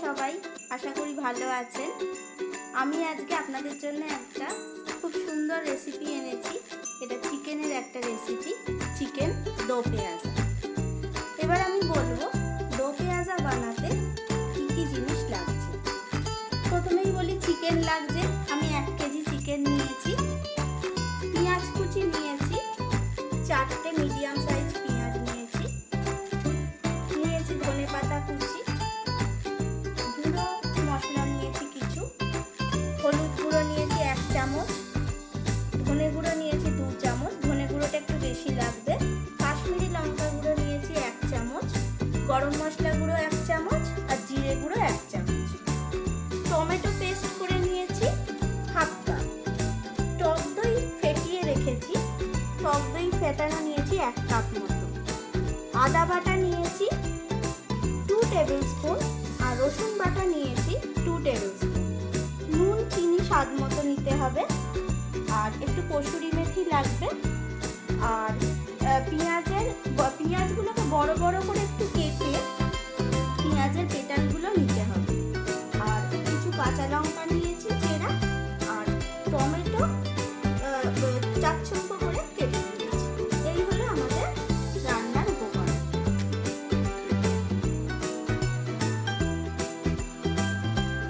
সবাই, আশা করি ভালো আছেন। আমি আজকে আপনাদের জন্য একটা খুব সুন্দর রেসিপি এনেছি। এটা চিকেনের একটা রেসিপি, চিকেন দো পেঁয়াজা। এবার আমি বলবো দো পেঁয়াজা বানাতে কী কী জিনিস লাগছে। প্রথমেই বলি চিকেন লাগছে। আমি 1 কেজি চিকেন নিয়েছি। পেঁয়াজ কুচি নিয়েছি, 4টে মিডিয়াম সাইজ পেঁয়াজ নিয়েছি। নিয়েছি ধনে পাতা কুচি, গুঁড়ো মশলা নিয়েছি কিছু, হলুদ গুঁড়ো নিয়েছি 1 চামচ, ধনে গুঁড়ো নিয়েছি 2 চামচ, ধনে গুঁড়োটা একটু বেশি লাগবে। কাশ্মীরি লঙ্কা গুঁড়ো নিয়েছি 1 চামচ, গরম মশলা গুঁড়ো 1 চামচ আর জিরে গুঁড়ো 1 চামচ। টমেটো পেস্ট করে নিয়েছি হাফ কাপ। টক দই ফেটিয়ে রেখেছি, টক দই ফেটানো নিয়েছি 1 কাপ মতো। আদা বাটা নিয়েছি 2 টেবিল স্পুন আর রসুন বাটা নিয়েছি 2 টেবিল স্পুন। নুন চিনি স্বাদ মতো নিতে হবে। আর একটু কসুরি মেথি লাগবে। আর পেঁয়াজগুলোকে বড় বড় করে একটু কেটে পেঁয়াজের পেটালগুলো নিতে হবে। আর কিছু কাঁচা লঙ্কা নিয়েছি চেরা, আর টমেটো চাকচম্য করে কেটে নিয়েছি। এই হলো আমাদের রান্নার উপকরণ।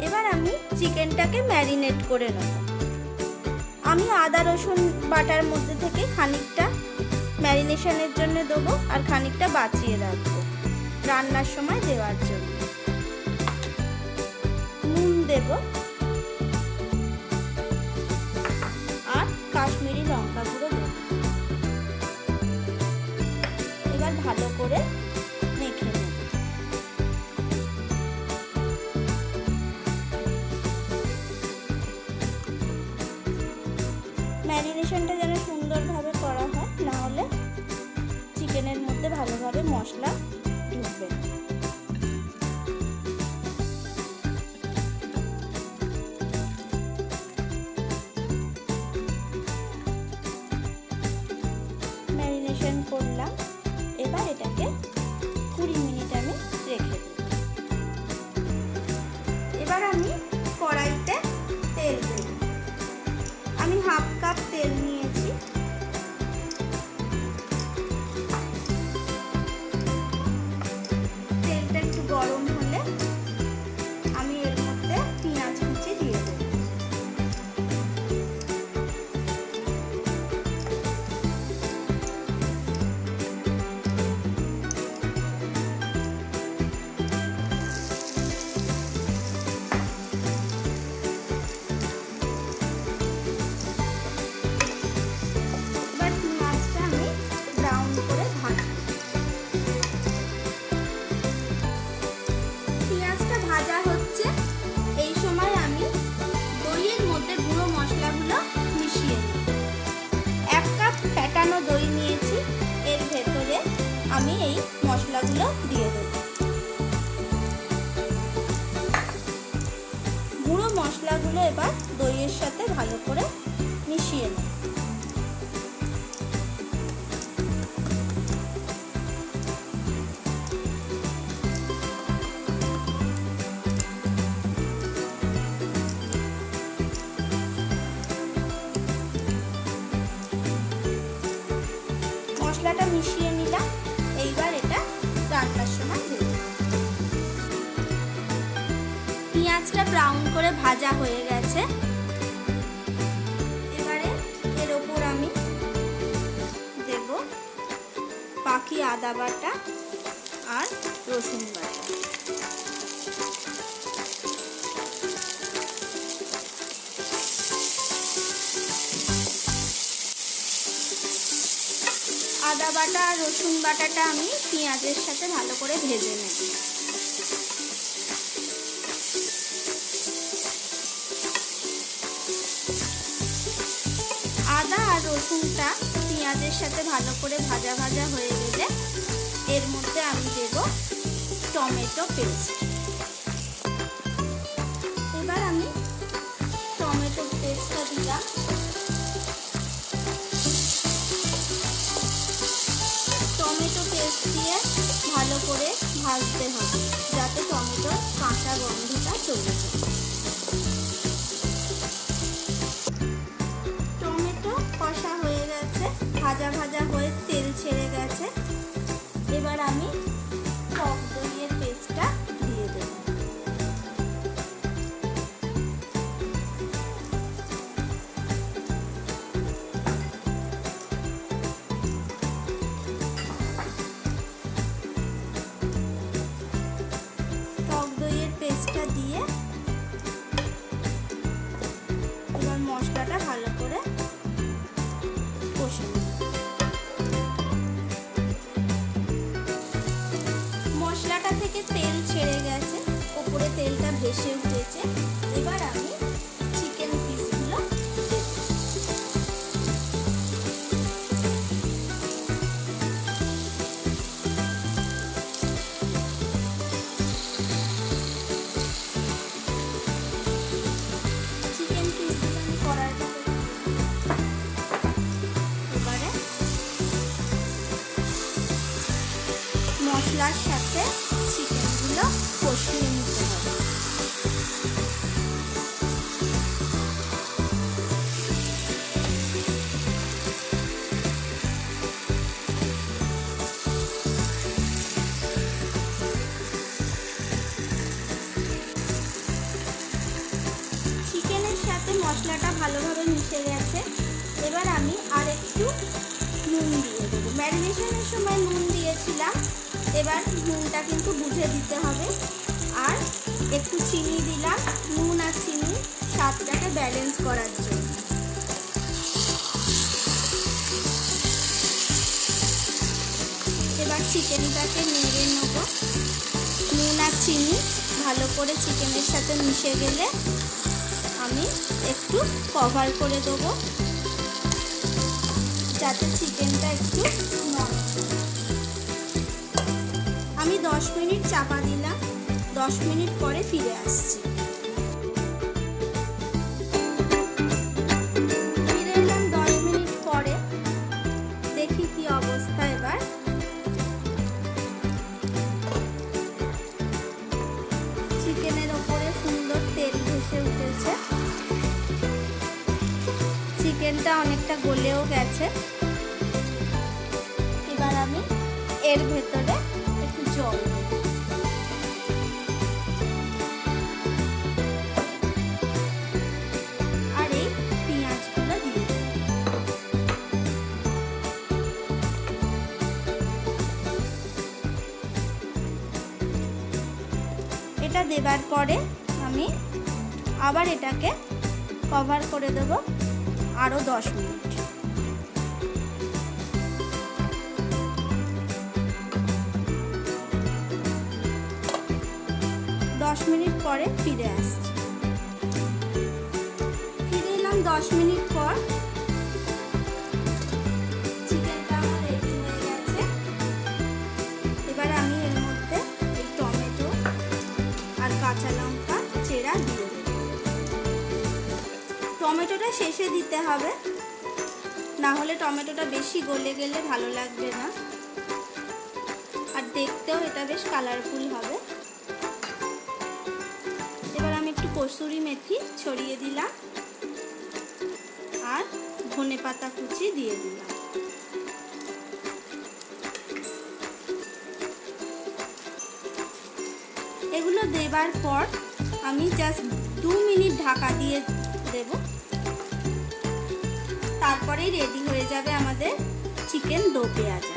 এবার আমি চিকেনটাকে ম্যারিনেট করে নেব। আমি আদা রসুন বাটার মধ্যে থেকে খানিকটা ম্যারিনেশনের জন্য দেবো আর খানিকটা বাঁচিয়ে রাখবো রান্নার সময় দেওয়ার জন্য। নুন দেব আর কাশ্মীরি লঙ্কা গুঁড়ো দেব। এবার ভালো করে মেখে নেব। ম্যারিনেশনটা যেন সুন্দরভাবে করা হয়, না হলে চিকেনের মধ্যে ভালোভাবে মশলা ঢুকবে। ম্যারিনেশন করলাম। এবার এটাকে 20 মিনিট আমি রেখে দেব। এবার আমি কড়াইতে তেল দেব। আমি হাফ কাপ তেল নিয়েছি। তেলটা একটু গরম হলে আমি এর মধ্যে পেঁয়াজ কুচি দিয়ে দেব। দই নিয়েছি, এর ভেতরে আমি এই মশলাগুলো দিয়ে দেব। গুঁড়ো মশলাগুলো এবার দইয়ের সাথে ভালো করে মিশিয়ে নেব। মশলাটা মিশিয়ে নিলাম। এইবার এটা রান্নার সময় দেব। পেঁয়াজটা ব্রাউন করে ভাজা হয়ে গেছে। এবারে এর ওপর আমি দেব বাকি আদা বাটা আর রসুন বাটা। আদা বাটা আর রসুন বাটাটা আমি পেঁয়াজের সাথে ভালো করে ভেজে নেব। আদা আর রসুনটা পেঁয়াজের সাথে ভালো করে ভাজা ভাজা হয়ে গেলে এর মধ্যে আমি দেব টমেটো পেস্ট। এবার আমি টমেটো পেস্টটা দিলাম। টমেটো পেস্ট দিয়ে ভালো করে ভাজতে হবে, যাতে টমেটোর কাঁচা গন্ধটা চলে যায়। টমেটো কষা হয়ে গেছে, ভাজা ভাজা হয়ে তেল ছেড়ে গেছে। এবার আমি টক দইয়ের পেস্টটা দিয়ে দেব। টক দইয়ের পেস্টটা দিয়ে এবার মশলাটা ভালো করে কষে নেব। মশলাটা থেকে তেল ছেড়ে গেছে, উপরে তেলটা ভেসে উঠেছে। এবার আমি চিকেন পিসগুলো মশলার সাথে চিকেনগুলো কষিয়ে নিতে হবে। চিকেনের সাথে মশলাটা ভালোভাবে মিশে গেছে। এবার আমি আর একটু নুন দিয়ে দেবো। ম্যারিনেশনের সময় নুন দিয়েছিলাম, এবার নুনটা কিন্তু বুঝে দিতে হবে। আর একটু চিনি দিলাম, নুন আর চিনি স্বাদটাকে ব্যালেন্স করার জন্য। এবার চিকেনটাকে নেড়ে নেব। নুন আর চিনি ভালো করে চিকেনের সাথে মিশে গেলে আমি একটু কভার করে দেবো, যাতে চিকেনটা একটু নরম হয়। আমি 10 মিনিট চাপা দিলাম, 10 মিনিট পরে ফিরে আসছি। ফিরে এলাম 10 মিনিট পরে, দেখি কি অবস্থা। এবার চিকেনের ওপরে সুন্দর তেল ভেসে উঠেছে, চিকেনটা অনেকটা গলেও গেছে। এবার আমি এর ভেতরে একটু জল দেব। আর এই পেঁয়াজগুলো দিয়ে দেব। এটা দেবার পরে আমি আবার এটাকে কভার করে দেব আরো 10 মিনিট। 10 মিনিট পরে ফিরে আসছি। ফিরে এলাম 10 মিনিট পর। চিকেনটা আমার রেডি হয়ে গেছে। এবার আমি এর মধ্যে এই টমেটো আর কাঁচা লঙ্কা চেরা দিয়ে দেব। টমেটোটা শেষে দিতে হবে, না হলে টমেটোটা বেশি গলে গেলে ভালো লাগবে না, আর দেখতেও এটা বেশ কালারফুল হবে। এবার আমি একটু কসুরি মেথি ছড়িয়ে দিলাম আর ধনেপাতা কুচি দিয়ে দিলাম। এগুলো দেবার পর আমি জাস্ট 2 মিনিট ঢাকা দিয়ে দেব। তারপরেই রেডি হয়ে যাবে আমাদের চিকেন দো পেঁয়াজা।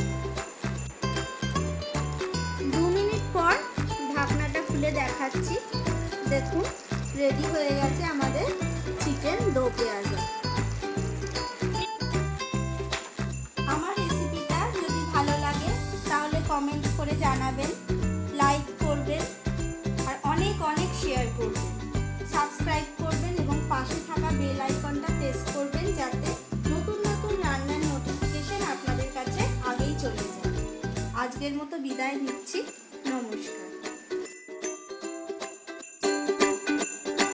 2 মিনিট পর ঢাকনাটা খুলে দেখাচ্ছি। দেখুন রেডি হয়ে গেছে আমাদের চিকেন দো পেঁয়াজা। আমার রেসিপিটা যদি ভালো লাগে তাহলে কমেন্ট করে জানাবেন, লাইক করবেন আর অনেক অনেক শেয়ার করবেন, সাবস্ক্রাইব করবেন এবং পাশে থাকা বেল আইকনটা প্রেস করবেন, যাতে নতুন নতুন রান্নার নোটিফিকেশন আপনাদের কাছে আগেই চলে যায়। আজকের মতো বিদায় নিচ্ছি, নমস্কার।